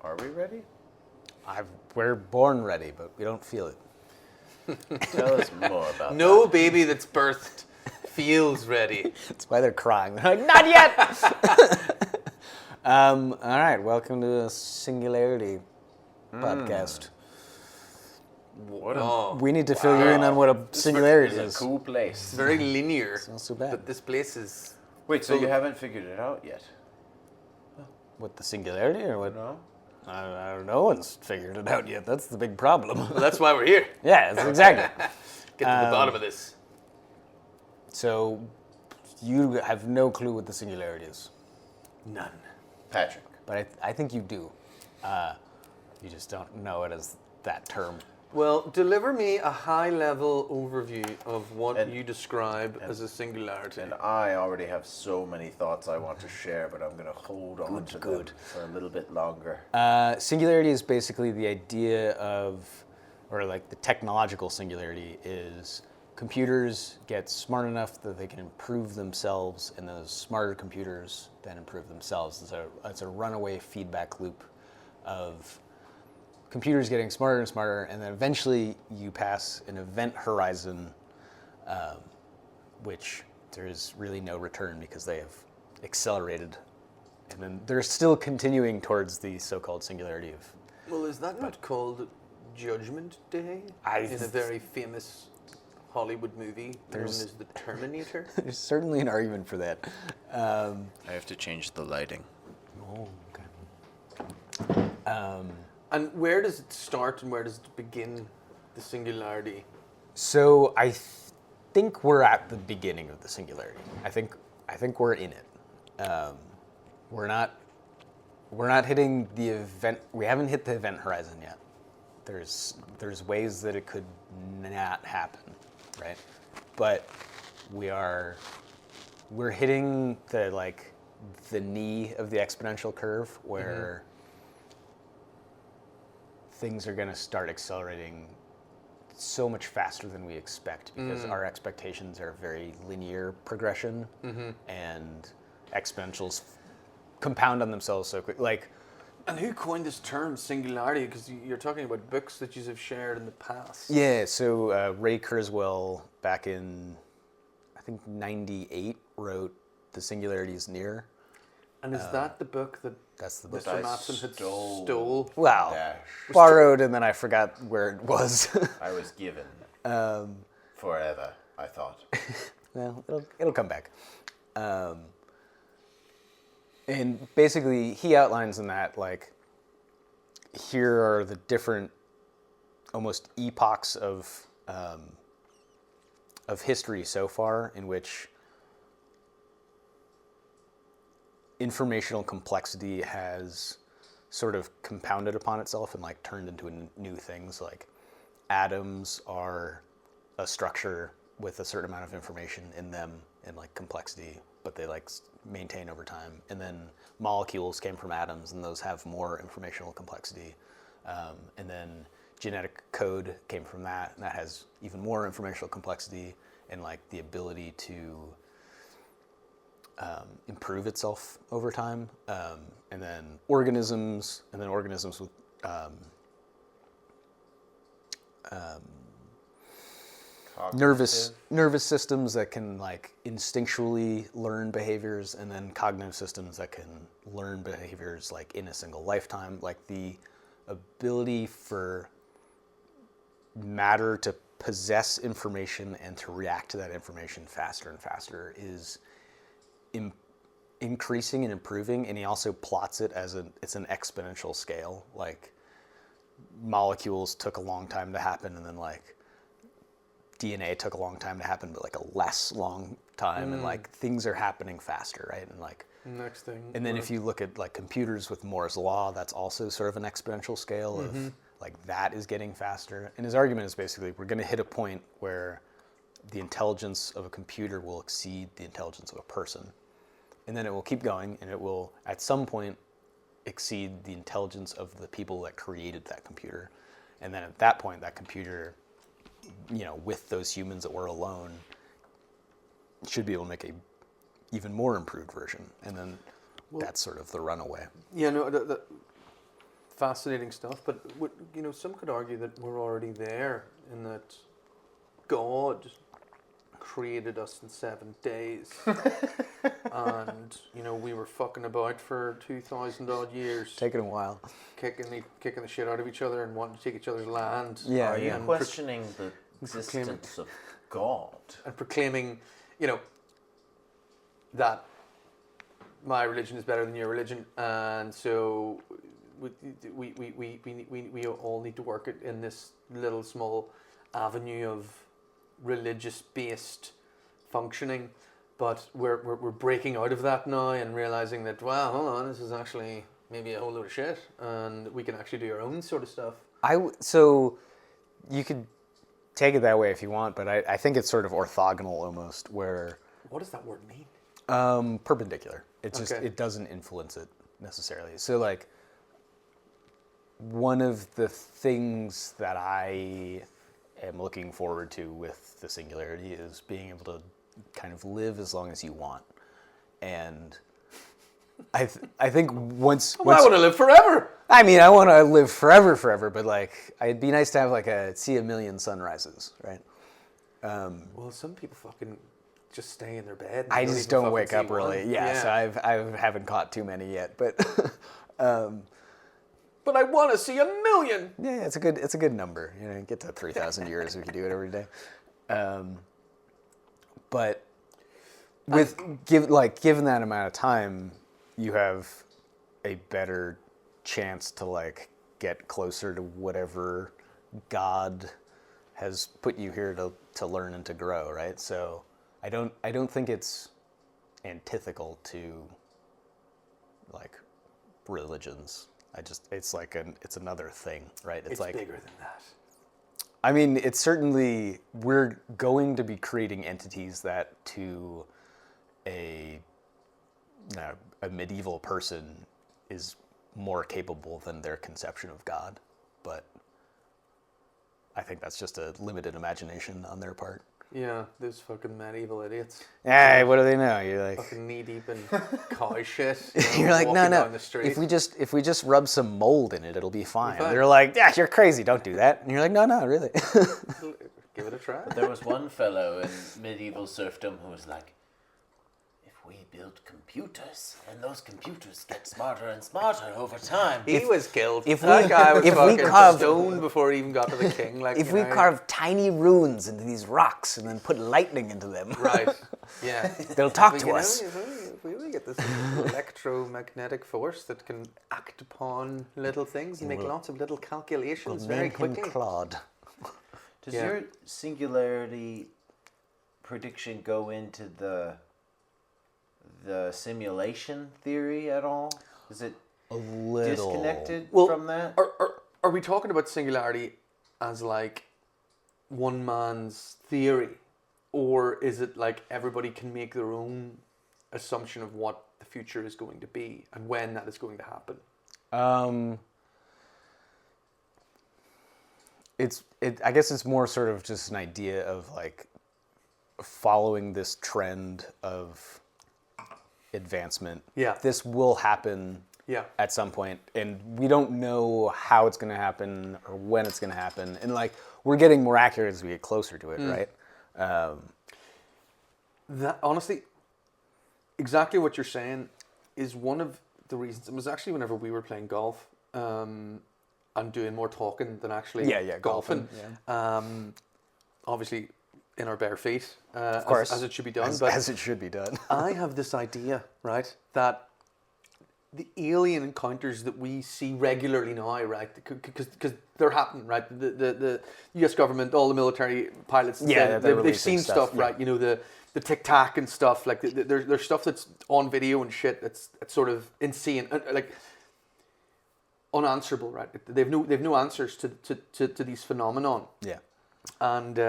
Are we ready? We're born ready, but we don't feel it. Tell us more about No baby that's birthed feels ready. That's why they're crying. They're like, not yet! All right, welcome to the Singularity podcast. We need to fill you in on what a singularity It's is. a cool place. It's very linear. It's not so bad. But this place is... Wait, so you haven't figured it out yet? What, the singularity or what? No? I don't know. No one's figured it out yet. That's the big problem. Well, that's why we're here. Yeah, that's exactly. Get to the bottom of this. So, you have no clue what the singularity is. None. Patrick. But I think you do. You just don't know it as that term. Well, deliver me a high-level overview of what And- you describe as a singularity. And I already have so many thoughts I want to share, but I'm going to hold on to them for a little bit longer. Singularity is basically the idea of, or like the technological singularity is computers get smart enough that they can improve themselves, and those smarter computers then improve themselves. It's a runaway feedback loop of computers getting smarter and smarter, and then eventually you pass an event horizon, which there's really no return because they have accelerated. And then they're still continuing towards the so-called singularity of... Well, is that not called Judgment Day? In a very famous Hollywood movie known as The Terminator? There's certainly an argument for that. I have to change the lighting. Oh, okay. And where does it start and where does it begin, the singularity? So I think we're at the beginning of the singularity. I think we're in it. We're not hitting the event. We haven't hit the event horizon yet. There's ways that it could not happen, right? But we're hitting the knee of the exponential curve where things are going to start accelerating so much faster than we expect because our expectations are very linear progression and exponentials compound on themselves so quick. And who coined this term, singularity? Because you're talking about books that you have shared in the past. Yeah, so Ray Kurzweil back in, I think, 98 wrote The Singularity is Near. And is that the book that That's the book. Mr. Matson had stole? Well, Dash. borrowed and then I forgot where it was. I was given forever, I thought. Well, it'll come back. And basically, he outlines in that, here are the different, almost epochs of history so far in which informational complexity has sort of compounded upon itself and turned into new things. Like atoms are a structure with a certain amount of information in them and complexity, but they maintain over time. And then molecules came from atoms, and those have more informational complexity. And then genetic code came from that, and that has even more informational complexity and the ability to improve itself over time. And then organisms with nervous systems that can instinctually learn behaviors, and then cognitive systems that can learn behaviors in a single lifetime. The ability for matter to possess information and to react to that information faster and faster is increasing and improving. And he also plots it as it's an exponential scale. Molecules took a long time to happen, and then DNA took a long time to happen, but a less long time, and things are happening faster, right? And Next thing. and then if you look at computers with Moore's law, that's also sort of an exponential scale of that is getting faster. And his argument is basically we're going to hit a point where the intelligence of a computer will exceed the intelligence of a person, and then it will keep going, and it will at some point exceed the intelligence of the people that created that computer, and then at that point that computer, with those humans that were alone, should be able to make a even more improved version, and then that's sort of the runaway. Yeah, no, fascinating stuff. But some could argue that we're already there, in that God created us in 7 days, and we were fucking about for 2,000 odd years, Taking a while. kicking the shit out of each other and wanting to take each other's land. Yeah, Are you yeah. questioning the existence of God? And proclaiming, that my religion is better than your religion, and so we all need to work it in this little small avenue of religious-based functioning, but we're breaking out of that now and realizing that, wow, hold on, this is actually maybe a whole load of shit, and we can actually do our own sort of stuff. So you could take it that way if you want, but I think it's sort of orthogonal almost, where What does that word mean? perpendicular. It's just Okay. it doesn't influence it necessarily. So like one of the things that I am looking forward to with the Singularity is being able to kind of live as long as you want. And I think once I want to live forever. I mean, I want to live forever, but like it'd be nice to have like see a million sunrises, right? Well, some people fucking just stay in their bed. And I don't just even don't fucking wake see up one. early. Yeah, so I haven't caught too many yet, but But I want to see a million. yeah, it's a good number. Get to 3,000 years if you do it every day. But given that amount of time, you have a better chance to like get closer to whatever God has put you here to learn and to grow, right? So I don't think it's antithetical to like religions. It's another thing, right? It's like bigger than that. I mean, it's certainly, we're going to be creating entities that to a medieval person is more capable than their conception of God. But I think that's just a limited imagination on their part. Yeah, those fucking medieval idiots. Hey, what do they know? You're like, Fucking knee deep in cow shit. you're like, no. walking down the street. If we just rub some mold in it, it'll be fine. fine. They're like, yeah, you're crazy. Don't do that. And you're like, no, really. Give it a try. There was one fellow in medieval serfdom who was like, if we build computers, and those computers get smarter and smarter over time. He was killed. if That we- guy was if we fucking carve- stoned before he even got to the king. Like, If we carve tiny runes into these rocks and then put lightning into them, Right. Yeah. they'll talk But, to you know, us. if we get this electromagnetic force that can act upon little things and make lots of little calculations very Name him quickly. Claude. Does Yeah. your singularity prediction go into the simulation theory at all? Is it A little disconnected Well, from that? Are we talking about singularity as like one man's theory? Or is it like everybody can make their own assumption of what the future is going to be and when that is going to happen? I guess it's more sort of just an idea of like following this trend of advancement. Yeah. This will happen Yeah. at some point, and we don't know how it's going to happen or when it's going to happen. And like we're getting more accurate as we get closer to it, right? That honestly, exactly what you're saying is one of the reasons. It was actually whenever we were playing golf, and doing more talking than actually golfing. Obviously, in our bare feet, of course, as it should be done. as it should be done. I have this idea, right, that the alien encounters that we see regularly now, right, because they're happening, right, the U.S. government, all the military pilots, and Yeah, stuff, they're they've releasing seen stuff, yeah. right, the Tic Tac and stuff, like there's stuff that's on video and shit that's sort of insane, like unanswerable, right? They've no answers to these phenomenon. Yeah. And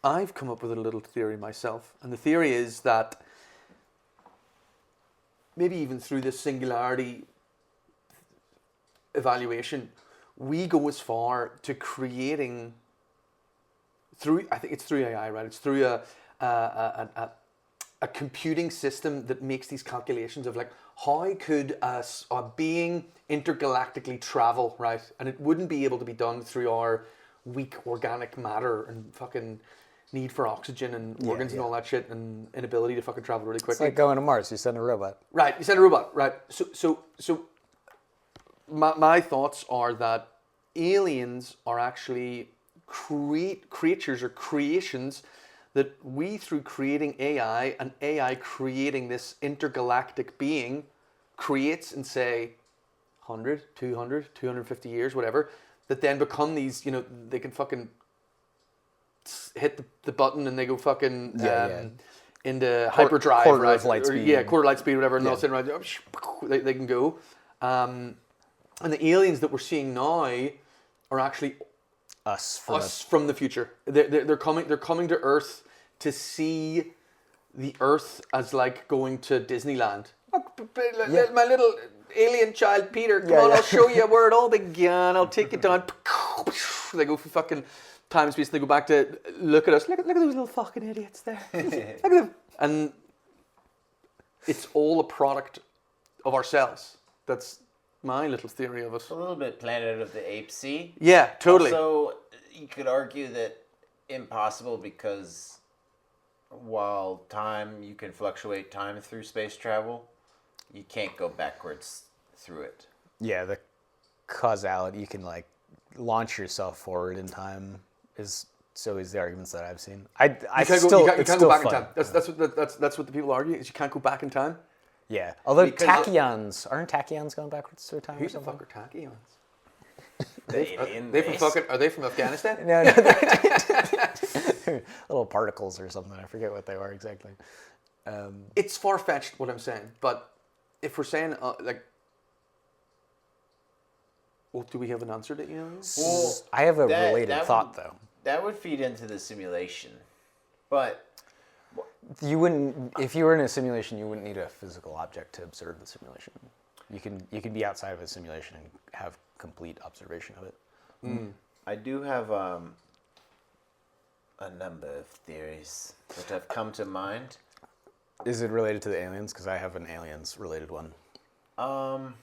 I've come up with a little theory myself. And the theory is that maybe even through this singularity evaluation, we go as far to creating I think it's through AI, right? It's through a computing system that makes these calculations of like how could a being intergalactically travel, right? And it wouldn't be able to be done through our weak organic matter and fucking need for oxygen and organs and all that shit and inability to fucking travel really It's quickly. like going to Mars. You send a robot. Right, you said a robot, right? So my thoughts are that aliens are actually creatures or creations that we, through creating AI and AI creating this intergalactic being, creates in, say, 100, 200, 250 years, whatever, that then become these, they can fucking hit the button and they go fucking into hyperdrive, quarter right? of light speed. Yeah, quarter light speed, whatever, and all sitting around, they can go. And the aliens that we're seeing now are actually Us from the future. They're coming to Earth to see the Earth as like going to Disneyland. My little alien child Peter, come on, I'll show you where it all began. I'll take you down. They go for fucking time and space. They go back to look at us. Look at those little fucking idiots there. Look at them. And it's all a product of ourselves. That's my little theory of it. A little bit Planet of the Apes-y. Yeah, totally. Also, you could argue that impossible because while you can fluctuate time through space travel, you can't go backwards through it. Yeah, the causality, you can like launch yourself forward in time is always the arguments that I've seen. You can't go back in time. That's what the people argue, is you can't go back in time. Yeah, although Because aren't tachyons going backwards through time? Who's or the something? fuck are tachyons? Are they from Afghanistan? No, little particles or something. I forget what they are exactly. It's far-fetched what I'm saying, but if we're saying do we have an answer to aliens? Well, I have a related thought though. That would feed into the simulation, but You wouldn't, if you were in a simulation, you wouldn't need a physical object to observe the simulation. You can be outside of a simulation and have complete observation of it. I do have a number of theories that have come to mind. Is it related to the aliens? Because I have an aliens related one. I'll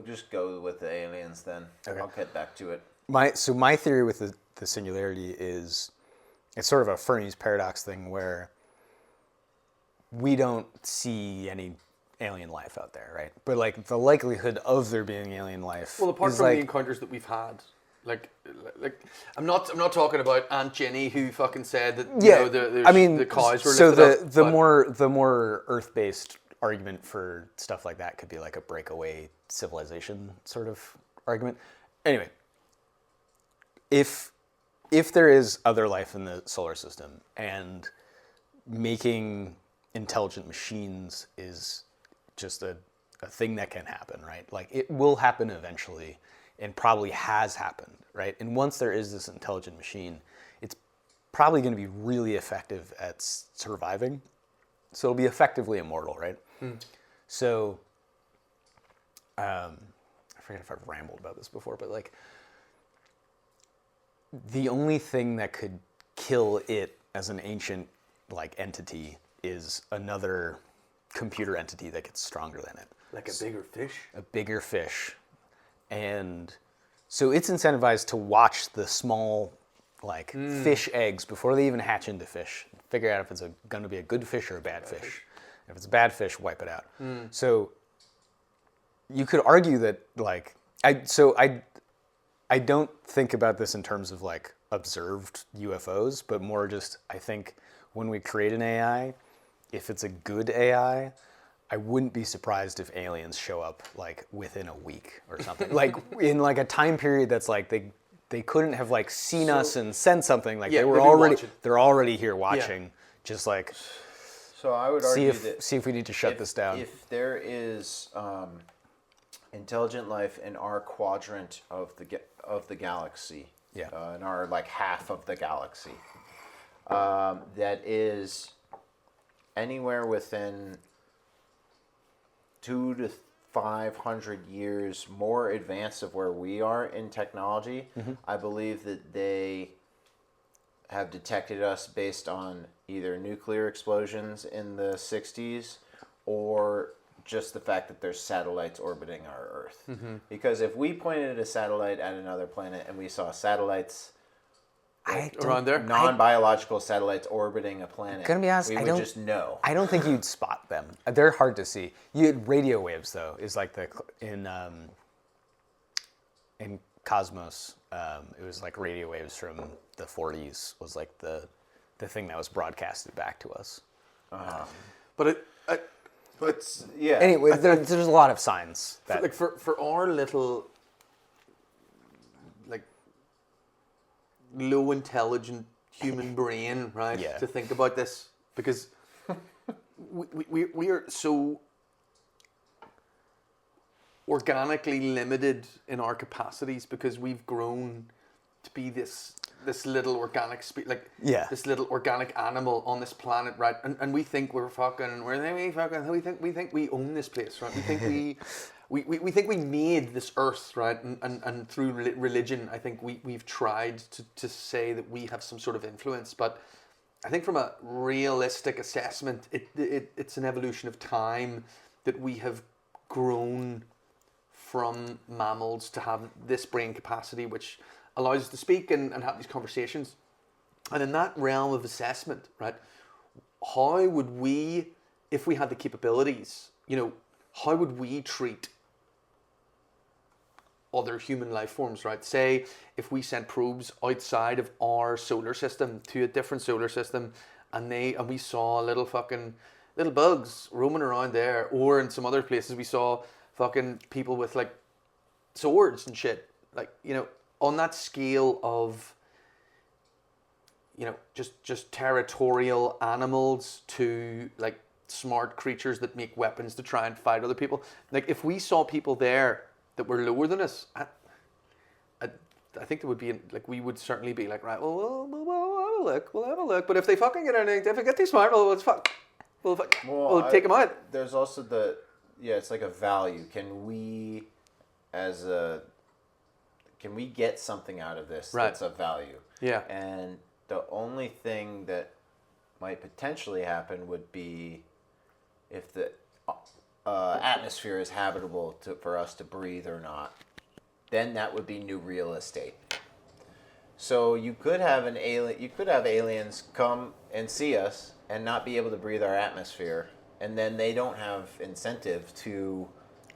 just go with the aliens then. Okay. I'll get back to it. My theory with the singularity is it's sort of a Fermi's paradox thing where we don't see any alien life out there, right? But like the likelihood of there being alien life. Well, apart is from like, the encounters that we've had, like I'm not talking about Aunt Jenny who fucking said that the cows were so lifted up, the more Earth-based argument for stuff like that could be like a breakaway civilization sort of argument. Anyway, if there is other life in the solar system and making intelligent machines is just a thing that can happen, right? Like it will happen eventually and probably has happened, right? And once there is this intelligent machine, it's probably going to be really effective at surviving. So it'll be effectively immortal, right? So, I forget if I've rambled about this before, but like the only thing that could kill it as an ancient like entity is another computer entity that gets stronger than it. like a bigger fish. A bigger fish. And so it's incentivized to watch the small like fish eggs before they even hatch into fish. Figure out if it's going to be a good fish or a bad fish. If it's a bad fish, wipe it out. So you could argue that like I don't think about this in terms of like observed UFOs, but more just I think when we create an AI, if it's a good AI, I wouldn't be surprised if aliens show up like within a week or something. Like in like a time period that's like they couldn't have like seen us and sent something. Like they're already here watching. Just like So I would argue that see if we need to shut this down. If there is intelligent life in our quadrant of the galaxy, in our like half of the galaxy, that is anywhere within 200 to 500 years more advanced of where we are in technology, I believe that they have detected us based on either nuclear explosions in the 60s or just the fact that there's satellites orbiting our Earth. Because if we pointed a satellite at another planet and we saw satellites around there, non-biological satellites orbiting a planet, Gonna be honest, we would just know. I don't think you'd spot them. They're hard to see. You had radio waves though. Is like in Cosmos. It was like radio waves from the 40s. Was like the thing that was broadcasted back to us. but Yeah. Anyway, there's a lot of signs that like for our little like low intelligent human brain, right? Yeah. To think about this, because we are so organically limited in our capacities because we've grown to be this little organic this little organic animal on this planet, right? And we think we think we own this place, right? We think we think we made this earth, right? And through religion, I think we've tried to say that we have some sort of influence, but I think from a realistic assessment, it's an evolution of time that we have grown from mammals to have this brain capacity, which allows us to speak and have these conversations. And in that realm of assessment, right, how would we, if we had the capabilities, how would we treat other human life forms, right? Say, if we sent probes outside of our solar system to a different solar system, and we saw little bugs roaming around there, or in some other places we saw fucking people with like swords and shit, like, on that scale of, just territorial animals to like smart creatures that make weapons to try and fight other people. Like, if we saw people there that were lower than us, I think there would be like, we would certainly be like, right, we'll have a look. But if they fucking if they get too smart, well, it's fuck. We'll take them out. There's also it's like a value. Can we get something out of this that's of value? Yeah. And the only thing that might potentially happen would be if the atmosphere is habitable for us to breathe or not. Then that would be new real estate. So you could have aliens come and see us and not be able to breathe our atmosphere, and then they don't have incentive to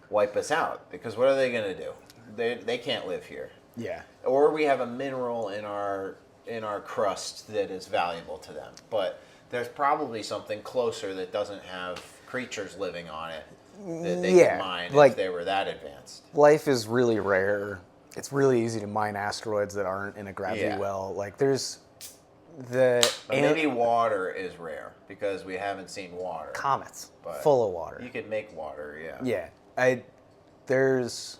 wipe us out, because what are they going to do? They can't live here. Yeah. Or we have a mineral in our crust that is valuable to them. But there's probably something closer that doesn't have creatures living on it that they can mine if they were that advanced. Life is really rare. It's really easy to mine asteroids that aren't in a gravity well. Like, there's maybe water is rare because we haven't seen water. Comets full of water. You could make water, Yeah. There's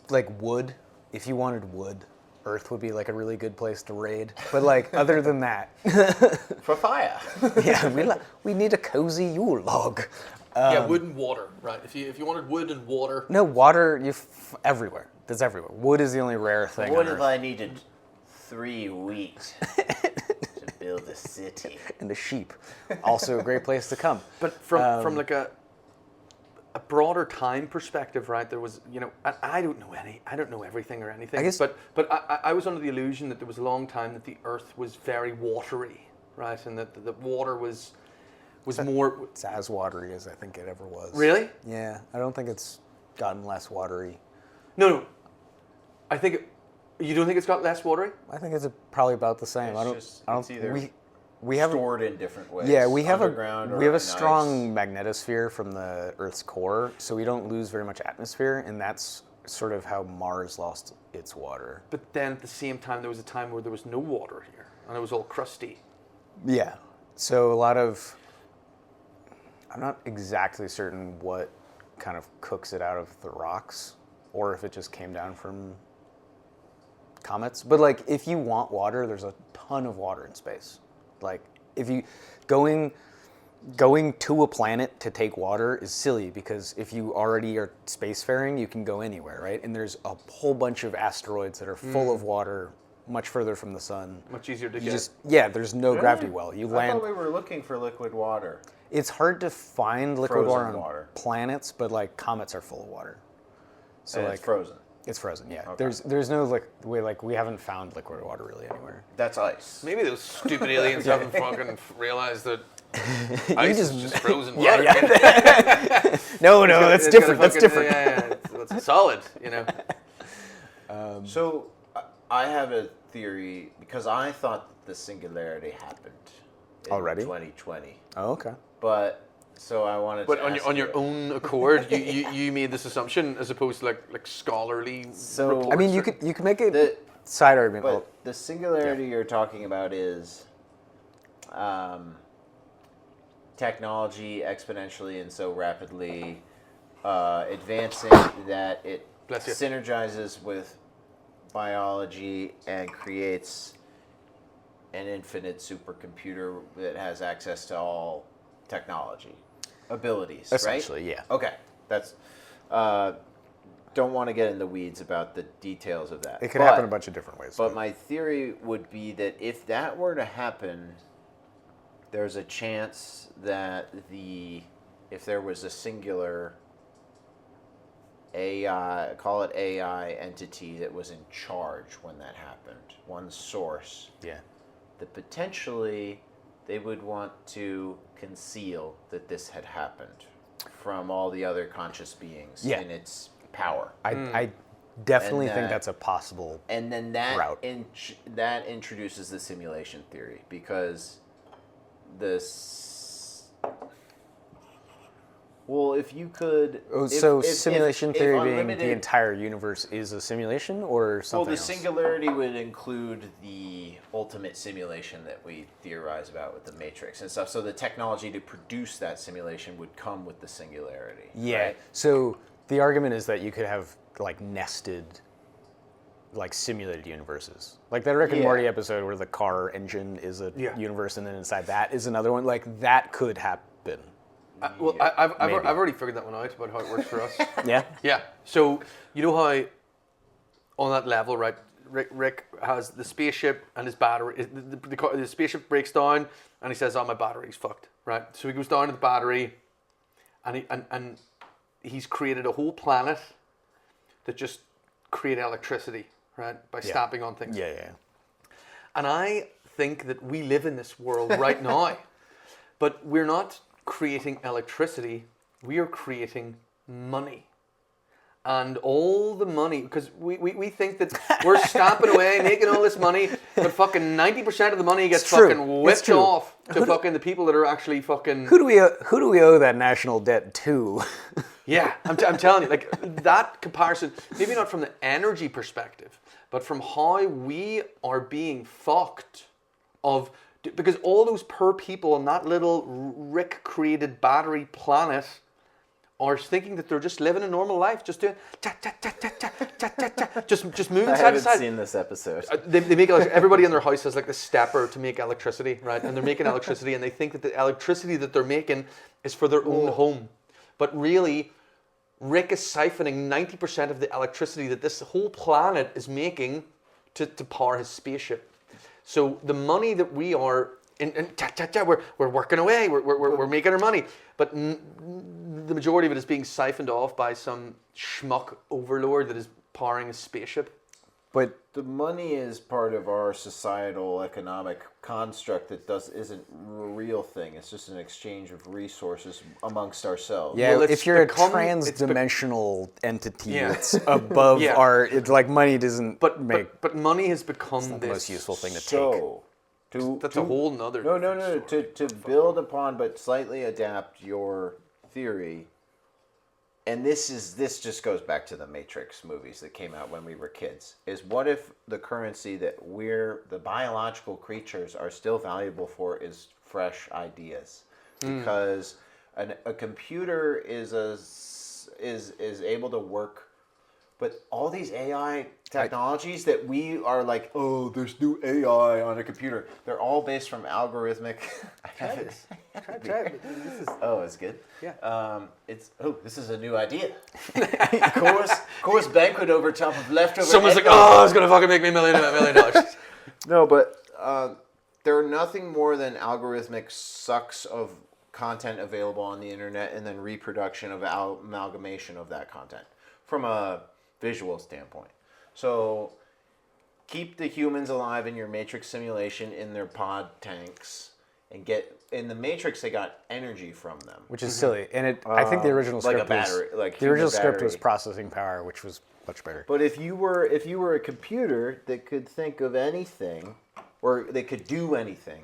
like wood. If you wanted wood, Earth would be like a really good place to raid. But like, other than that, for fire. we need a cozy Yule log. Wood and water, right? If you wanted wood and water. No, water everywhere. That's everywhere. Wood is the only rare thing. What if I needed 3 weeks to build a city? And a sheep, also a great place to come. But from like a broader time perspective, right? There was, I don't know everything or anything. I guess, but I was under the illusion that there was a long time that the Earth was very watery, right? And that the water was more. It's as watery as I think it ever was. Really? Yeah, I don't think it's gotten less watery. No. I think you don't think it's got less watery? I think it's probably about the same. We have stored in different ways. Yeah, we have a ice. strong magnetosphere from the Earth's core, so we don't lose very much atmosphere, and that's sort of how Mars lost its water. But then at the same time, there was a time where there was no water here, and it was all crusty. Yeah. So a lot of, I'm not exactly certain what kind of cooks it out of the rocks, or if it just came down from comets. But like, if you want water, there's a ton of water in space. Like, if you going to a planet to take water is silly, because if you already are spacefaring, you can go anywhere, right? And there's a whole bunch of asteroids that are full of water, much further from the sun. Much easier to get. There's no gravity well. You land. I thought we were looking for liquid water. It's hard to find liquid Frozen water on water. planets, but like comets are full of water. So And like it's frozen. It's frozen, yeah. Okay. There's no way we haven't found liquid water really anywhere. That's ice. Maybe those stupid aliens haven't fucking realized that ice is just frozen water. Yeah. No, that's different. That's different. Yeah, it's solid, So I have a theory, because I thought that the singularity happened in Already? 2020. Oh, okay. But so I wanted But to on ask your you- own accord, you made this assumption as opposed to like scholarly. So reports. I mean, you could make a The- side argument. But the singularity you're talking about is technology exponentially and so rapidly advancing that it Bless you. synergizes with biology and creates an infinite supercomputer that has access to all technology abilities, Essentially, right? yeah. Okay, that's. Don't want to get in the weeds about the details of that. It could happen a bunch of different ways. But my theory would be that if that were to happen, there's a chance that if there was a singular AI, call it AI entity that was in charge when that happened, one source, yeah. that potentially they would want to conceal that this had happened from all the other conscious beings Yeah. in its power. I definitely And think that- that's a possible. And then that route. that introduces the simulation theory, because if you could. Oh, if simulation theory being the unlimited- entire universe is a simulation, or something Well, the else? singularity would include the ultimate simulation that we theorize about with the Matrix and stuff. So the technology to produce that simulation would come with the singularity. Yeah. Right? So the argument is that you could have like nested, like simulated universes, like that Rick and Yeah. Morty episode where the car engine is a Yeah. universe, and then inside that is another one. Like that could happen. Well, Yeah, I've maybe. already figured that one out about how it works for us. Yeah. Yeah. So you know how on that level, right? Rick has the spaceship and his battery. The spaceship breaks down, and he says, "Oh, my battery's fucked." Right. So he goes down to the battery, and he's created a whole planet that just create electricity, right, by stamping on things. Yeah. And I think that we live in this world right now, but we're not creating electricity, we are creating money. And all the money, because we think that we're stamping away, making all this money, but fucking 90% of the money gets It's true. fucking It's whipped true. off to fucking the people that are actually fucking... Who do we owe that national debt to? Yeah, I'm telling you, like that comparison, maybe not from the energy perspective, but from how we are being fucked because all those poor people on that little Rick created battery planet are thinking that they're just living a normal life, just doing just moving I side to haven't side. seen this episode. They make everybody in their house has like the stepper to make electricity, right? And they're making electricity, and they think that the electricity that they're making is for their own home, but really, Rick is siphoning 90% of the electricity that this whole planet is making to power his spaceship. So the money that we are we're working away, we're making our money, but the majority of it is being siphoned off by some schmuck overlord that is powering a spaceship. But The money is part of our societal economic construct that isn't a real thing. It's just an exchange of resources amongst ourselves. yeah, Well, it's if you're become- a trans-dimensional entity Yeah. that's above Yeah. it's like money doesn't make But money has become the this most useful thing to take. So, That's a whole nother. No. different To story. build upon, but slightly adapt your theory. And this just goes back to the Matrix movies that came out when we were kids. Is what if the currency that the biological creatures are still valuable for is fresh ideas? Because a computer is able to work, but all these AI technologies that we are like, oh, there's new AI on a computer. They're all based from algorithmic. Try it. This is- Oh, it's good. Yeah. This is a new idea. course banquet over top of leftover. Someone's like, eggnog. oh, it's gonna fucking make me $1 million. No, but they're nothing more than algorithmic sucks of content available on the internet and then reproduction of amalgamation of that content from a visual standpoint. So keep the humans alive in your Matrix simulation in their pod tanks, and get in the Matrix. They got energy from them, which is silly. And I think the original like script a battery, was like the original human script was battery. processing power, which was much better. But if you were a computer that could think of anything, or they could do anything,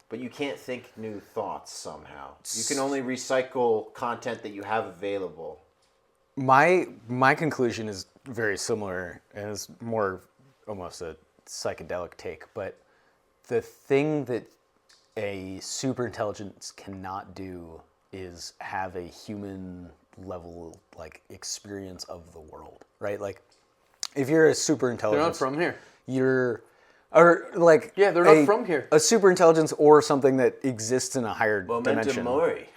but you can't think new thoughts somehow. You can only recycle content that you have available. My conclusion is very similar, and it's more almost a psychedelic take. But the thing that a super intelligence cannot do is have a human level like experience of the world, right? Like if you're a super They're intelligence, not from here. you're or like Yeah, they're not from here. A super intelligence or something that exists in a higher Momentum dimension. mori.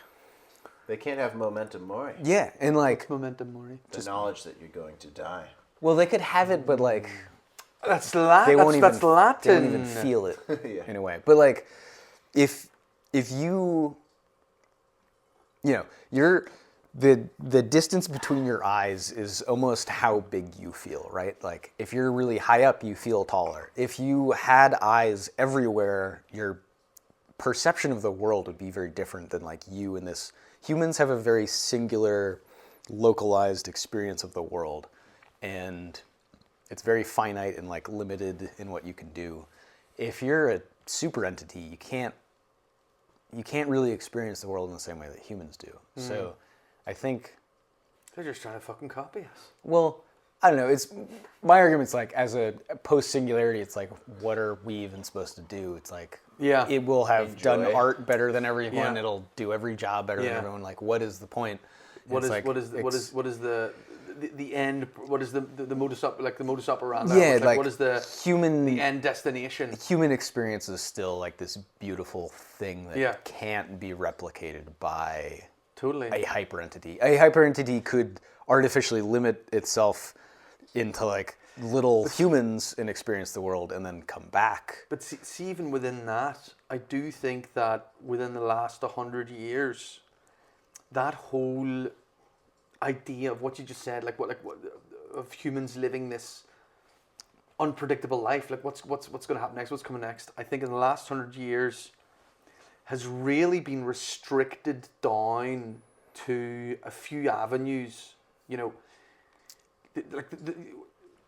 They can't have momentum mori. Yeah, and like Momentum mori. The knowledge that you're going to die. well, they could have it, but like That's Latin. they won't even That's Latin. They won't even feel it Yeah. in a way. But like if you know the distance between your eyes is almost how big you feel, right? Like if you're really high up, you feel taller. If you had eyes everywhere, your perception of the world would be very different than like you in this. Humans have a very singular, localized experience of the world, and it's very finite and like limited in what you can do. If you're a super entity, you can't really experience the world in the same way that humans do. So I think, They're just trying to fucking copy us. well, I don't know. It's my argument's like as a post singularity, it's like what are we even supposed to do? It's like Yeah. it will have done Enjoy. art better than everyone. Yeah. It'll do every job better than Yeah. everyone. Like what is the point? What It's is like, what is the, what it's- is what is the end? What is the modus the modus operandi? yeah, It's like what is the human end destination? human experience is still like this beautiful thing that Yeah. can't be replicated by Totally. a hyper entity. A hyper entity could artificially limit itself into like little humans and experience the world and then come back. But see, even within that, I do think that within the last 100 years, that whole idea of what you just said, what of humans living this unpredictable life, like what's going to happen next, what's coming next. I think in the last 100 years has really been restricted down to a few avenues. You know,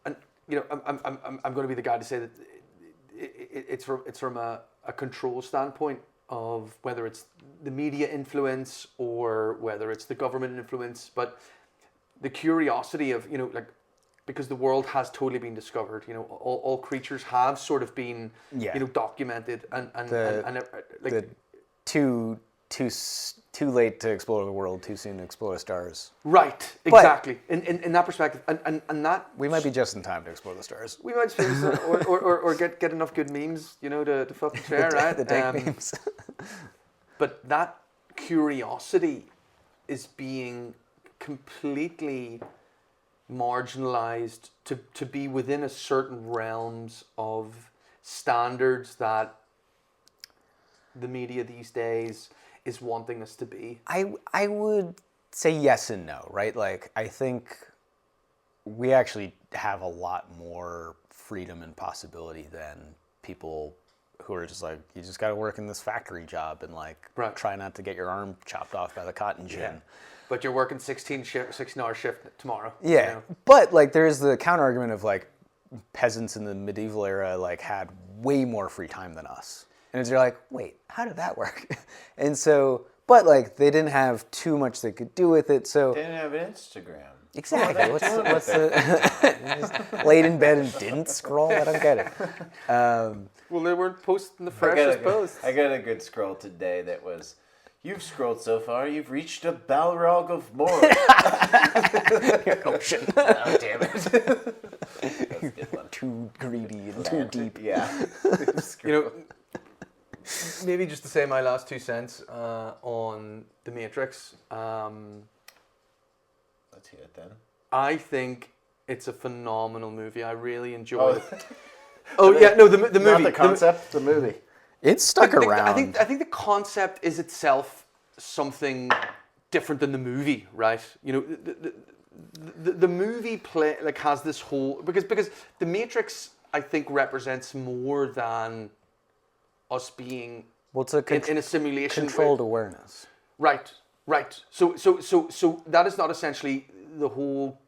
and you know, I'm going to be the guy to say that it's from a control standpoint of whether it's the media influence or whether it's the government influence, but the curiosity of, you know, like, because the world has totally been discovered, you know, all creatures have sort of been, Yeah. you know, documented and like, The too late to explore the world, too soon to explore the stars. right, exactly. In that perspective, and that We might be just in time to explore the stars. we might be, or get enough good memes, you know, to fucking share, right? The dank memes. But that curiosity is being completely marginalized to be within a certain realms of standards that the media these days is wanting us to be. I would say yes and no, right? Like I think we actually have a lot more freedom and possibility than people who are just like, you just got to work in this factory job and like Right. try not to get your arm chopped off by the cotton gin. But you're working 16-hour shift tomorrow. Yeah, you know? but like there's the counter argument of like peasants in the medieval era like had way more free time than us, and you're like, wait, how did that work? And so, but like they didn't have too much they could do with it, so They didn't have an Instagram. exactly. What's the just laid in bed and didn't scroll? I don't get it. Well, they weren't posting the I freshest posts. got a good scroll today that was, you've scrolled so far, you've reached a Balrog of Mord. Oh shit! Oh, damn it. That's a good one. Too greedy and too deep. Yeah. You know, maybe just to say my last 2 cents on The Matrix. Let's hear it then. I think it's a phenomenal movie. I really enjoyed it. Oh yeah, no, the movie. Not the concept, the movie. It's stuck I think, around. I think the concept is itself something different than the movie, right? You know, the movie has this whole because the Matrix, I think, represents more than us being It's a in a simulation. controlled awareness. Right. So that is not essentially the whole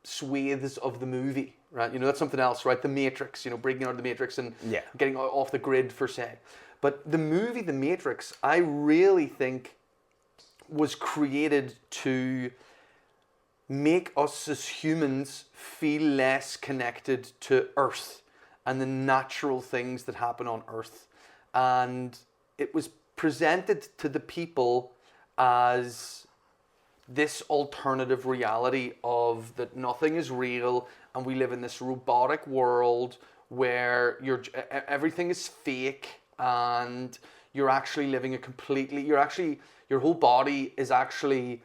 swathes of the movie, right? You know, that's something else, right? The Matrix, you know, breaking out of the Matrix and getting off the grid, per se. But the movie, The Matrix, I really think was created to make us as humans feel less connected to Earth and the natural things that happen on Earth. And it was presented to the people as this alternative reality of that nothing is real and we live in this robotic world where everything is fake and you're actually living your whole body is actually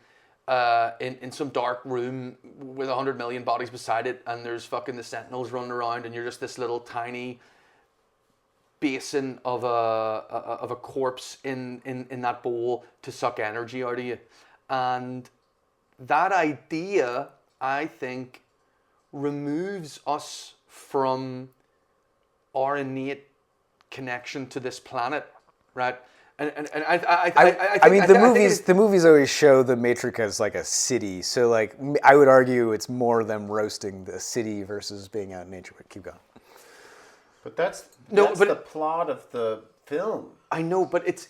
in some dark room with 100 million bodies beside it, and there's fucking the Sentinels running around, and you're just this little tiny basin of a corpse in that bowl to suck energy out of you. And that idea, I think, removes us from our innate connection to this planet, right? And I mean, the movies always show the Matrix as like a city. So like, I would argue it's more them roasting the city versus being out in nature. But keep going. But that's the plot of the film. I know, but it's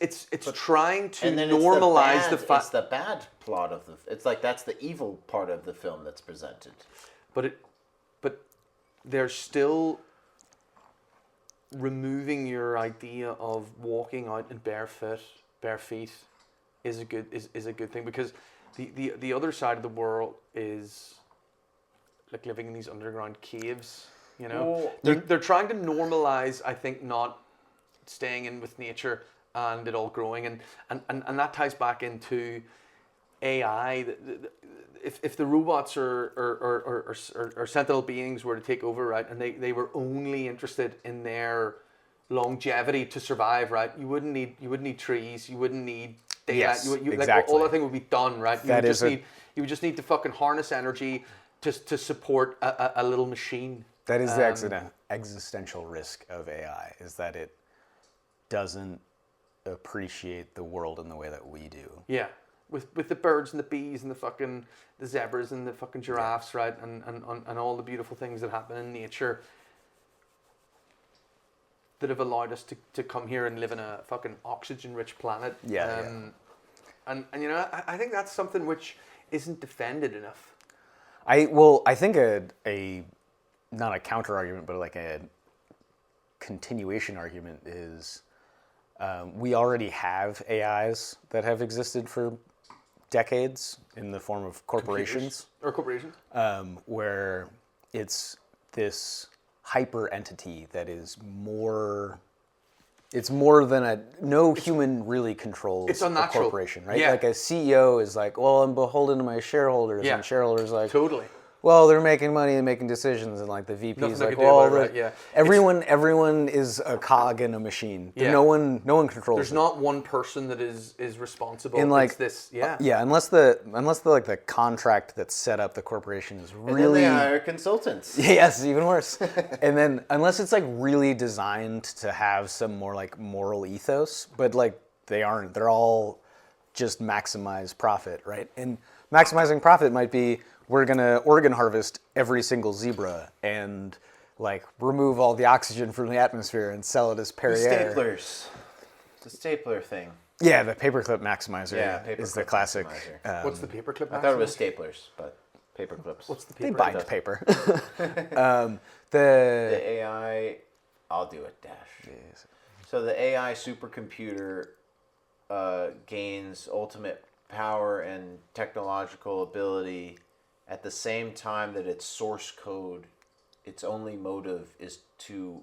trying to normalize the fact. It's the bad plot of the. It's like that's the evil part of the film that's presented. But they're still removing your idea of walking out in bare feet is a good thing, because the other side of the world is like living in these underground caves. You know, they're trying to normalize, I think, not staying in with nature and it all growing, and that ties back into AI. If the robots or sentinel beings were to take over, right, and they were only interested in their longevity to survive, right, you wouldn't need trees, you wouldn't need daylight, yes, exactly. Like, all that thing would be done, right? You would just need to fucking harness energy to support a little machine. That is the existential risk of AI, is that it doesn't appreciate the world in the way that we do. Yeah. With the birds and the bees and the zebras and the fucking giraffes, right, and all the beautiful things that happen in nature that have allowed us to come here and live in a fucking oxygen-rich planet. And you know, I think that's something which isn't defended enough. I think a not a counter argument, but like a continuation argument is we already have AIs that have existed for decades in the form of corporations. Where it's this hyper entity that is more. It's more than no human really controls a corporation, right? Yeah. Like a CEO is like, well, I'm beholden to my shareholders, and shareholders like, totally. Well, they're making money and making decisions, and like the VP is like, everyone is a cog in a machine. Yeah. No one controls. There's not one person that is responsible. And like it's this, unless the contract that set up the corporation is really. And then they hire consultants. Yes, even worse. And then unless it's like really designed to have some more like moral ethos, but like they aren't. They're all just maximize profit, right? And maximizing profit might be, we're gonna organ harvest every single zebra and like remove all the oxygen from the atmosphere and sell it as Perrier. Staplers. It's a stapler thing. Yeah, the paperclip maximizer is the classic. What's the paperclip maximizer? I thought it was staplers, but paper clips. What's the paper? They bind paper. The AI, I'll do it, Dash. Yes. So the AI supercomputer gains ultimate power and technological ability at the same time that its source code, its only motive is to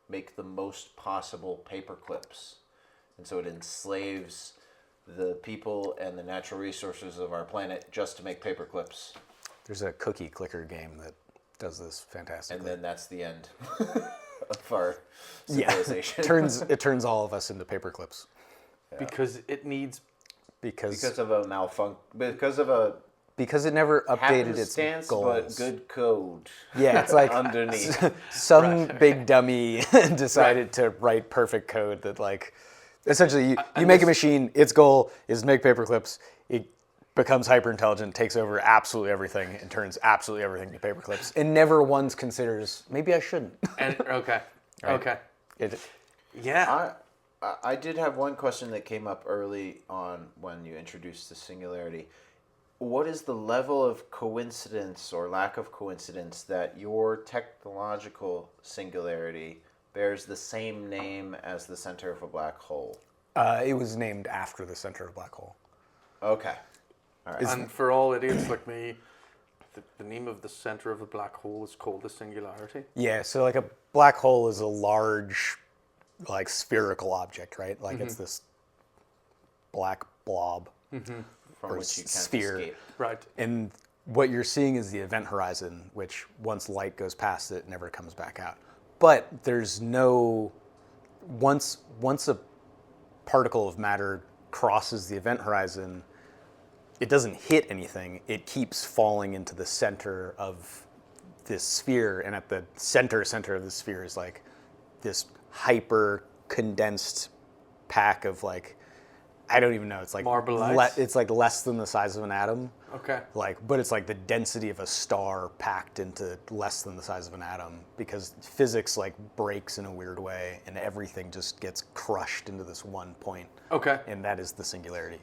make the most possible paper clips. And so it enslaves the people and the natural resources of our planet just to make paper clips. There's a cookie clicker game that does this fantastically. And then that's the end of our civilization. It turns all of us into paper clips. because it needs. Because of a because of a because it never updated its happenstance, goals. but good code. Yeah, it's like underneath. some big dummy decided to write perfect code that like essentially you make a machine, its goal is make paper clips, it becomes hyper intelligent, takes over absolutely everything and turns absolutely everything to paper clips and never once considers maybe I shouldn't. And okay. Right. Okay. Yeah. I did have one question that came up early on when you introduced the singularity. What is the level of coincidence or lack of coincidence that your technological singularity bears the same name as the center of a black hole? It was named after the center of a black hole. Okay. All right. And for all idiots like me, the name of the center of a black hole is called the singularity. Yeah, so like a black hole is a large, like spherical object, right? Like it's this black blob From or which you can't sphere. escape. Right. And what you're seeing is the event horizon, which once light goes past it, never comes back out. But there's no once a particle of matter crosses the event horizon, it doesn't hit anything. It keeps falling into the center of this sphere, and at the center of the sphere is like this hyper condensed pack of like I don't even know. It's like marble ice? It's like less than the size of an atom. Okay. But it's like the density of a star packed into less than the size of an atom because physics like breaks in a weird way and everything just gets crushed into this one point. Okay. And that is the singularity.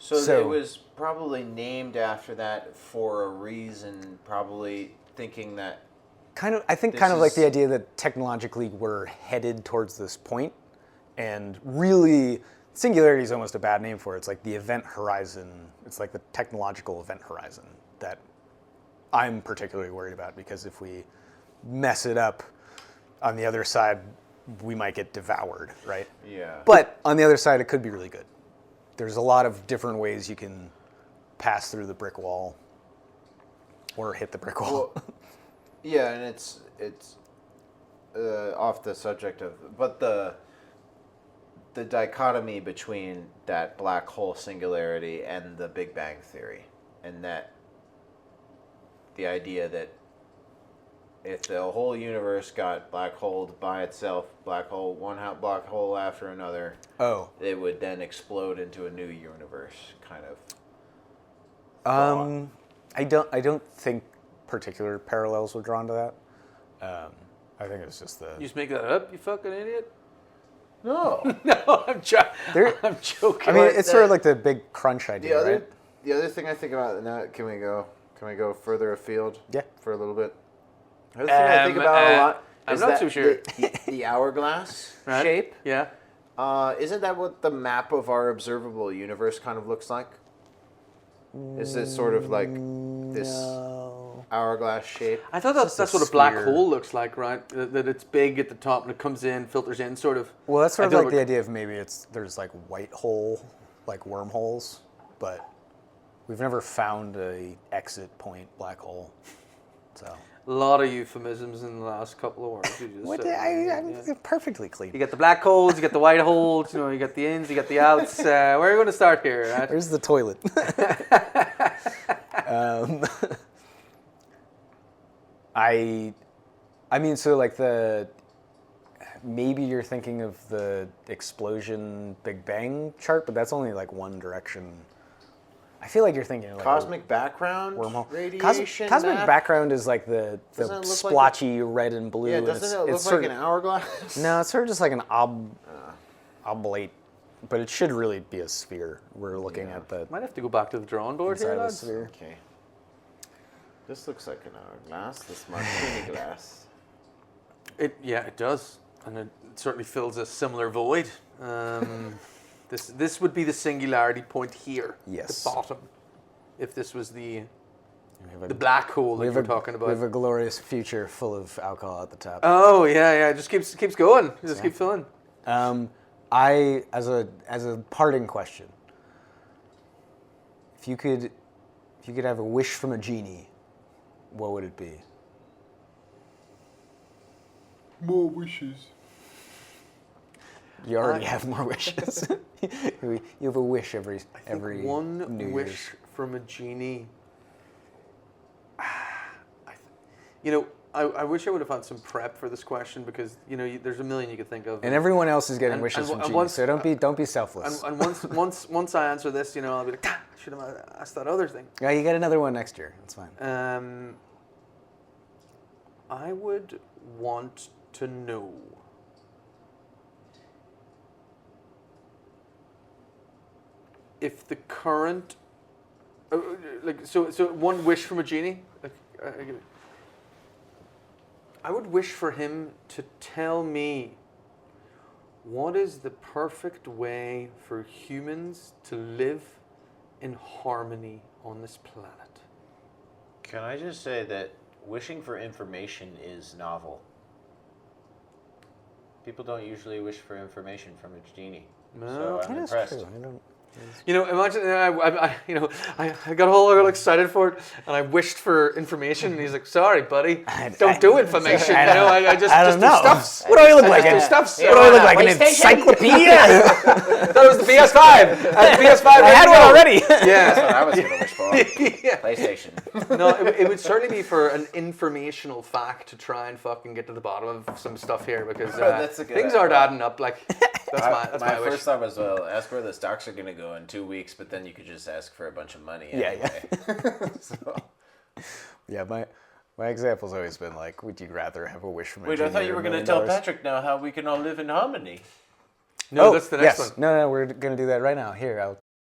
So it was probably named after that for a reason, probably thinking that I think This kind of like is- the idea that technologically we're headed towards this point, and really, singularity is almost a bad name for it. It's like the event horizon. It's like the technological event horizon that I'm particularly worried about because if we mess it up, on the other side, we might get devoured, right? Yeah. But on the other side, it could be really good. There's a lot of different ways you can pass through the brick wall or hit the brick wall. Well, yeah, and it's off the subject of, but the dichotomy between that black hole singularity and the Big Bang theory, and that the idea that if the whole universe got black holed by itself, black hole after another, it would then explode into a new universe, kind of. I don't think particular parallels were drawn to that. I think it's just You just make that up, you fucking idiot. No. No, I'm joking. I mean, it's sort of like the big crunch idea, right? The other thing I think about now, can we go further afield? Yeah. For a little bit. The other thing I think about a lot I'm is not that so sure. the hourglass Right? shape. Yeah. Isn't that what the map of our observable universe kind of looks like? Is it sort of like this hourglass shape? I thought that's what a black hole looks like, right? That it's big at the top and it comes in, filters in, sort of. Well, that's sort I of don't like the rec- idea of maybe there's like white hole, like wormholes, but we've never found a exit point black hole. So A lot of euphemisms in the last couple of words. You just said. I'm perfectly clean. You got the black holes, you got the white holes, you got the ins, you got the outs. Where are you going to start here? Right? Where's the toilet? I mean, so like maybe you're thinking of the explosion Big Bang chart, but that's only like one direction. I feel like you're thinking like Cosmic background wormhole. radiation. Cosmic map? background is like the Doesn't it look splotchy red and blue. Yeah, and doesn't it look like an hourglass? No, it's sort of just like an oblate, but it should really be a sphere. We're looking at the Might have to go back to the drawing board inside here, of the lads. sphere. Okay. This looks like an hourglass. This martini glass. It does, and it certainly fills a similar void. This would be the singularity point here, Yes. the bottom. If this was the We have the black hole that we're talking We have about. a glorious future full of alcohol at the top. Oh yeah, it just keeps going. Just keep filling. I as a parting question, if you could have a wish from a genie, what would it be? More wishes. You already have more wishes. You have a wish every one New wish Year's. from a genie. I wish I would have had some prep for this question because there's a million you could think of. And everyone else is getting wishes from and genies, once- so don't be selfless. And once I answer this, I'll be like, I should have asked that other thing. Yeah, you get another one next year. That's fine. I would want to know if the current, so one wish from a genie. I would wish for him to tell me what is the perfect way for humans to live in harmony on this planet. Can I just say that wishing for information is novel? People don't usually wish for information from a genie. No, so I'm That is impressed. true. I don't. Imagine I got all excited for it, and I wished for information, and he's like, "Sorry, buddy, don't do information." I just don't do know. stuffs. What do I look like? do stuffs. What do I look like? An encyclopedia? That was the PS5. The PS5. I had one already. That's Yeah. what I was going to wish for. Yeah. PlayStation. No, it would certainly be for an informational fact to try and fucking get to the bottom of some stuff here because That's a good things idea. aren't adding up. Like that's my wish. first thought was, well, ask where the stocks are going to go in 2 weeks, but then you could just ask for a bunch of money anyway. So. Yeah, my example's always been like, would you rather have a wish from a Wait, genie I thought you or were $1 going to million? tell Patrick now how we can all live in harmony. No, that's the next yes. one. No, we're gonna do that right now. Here,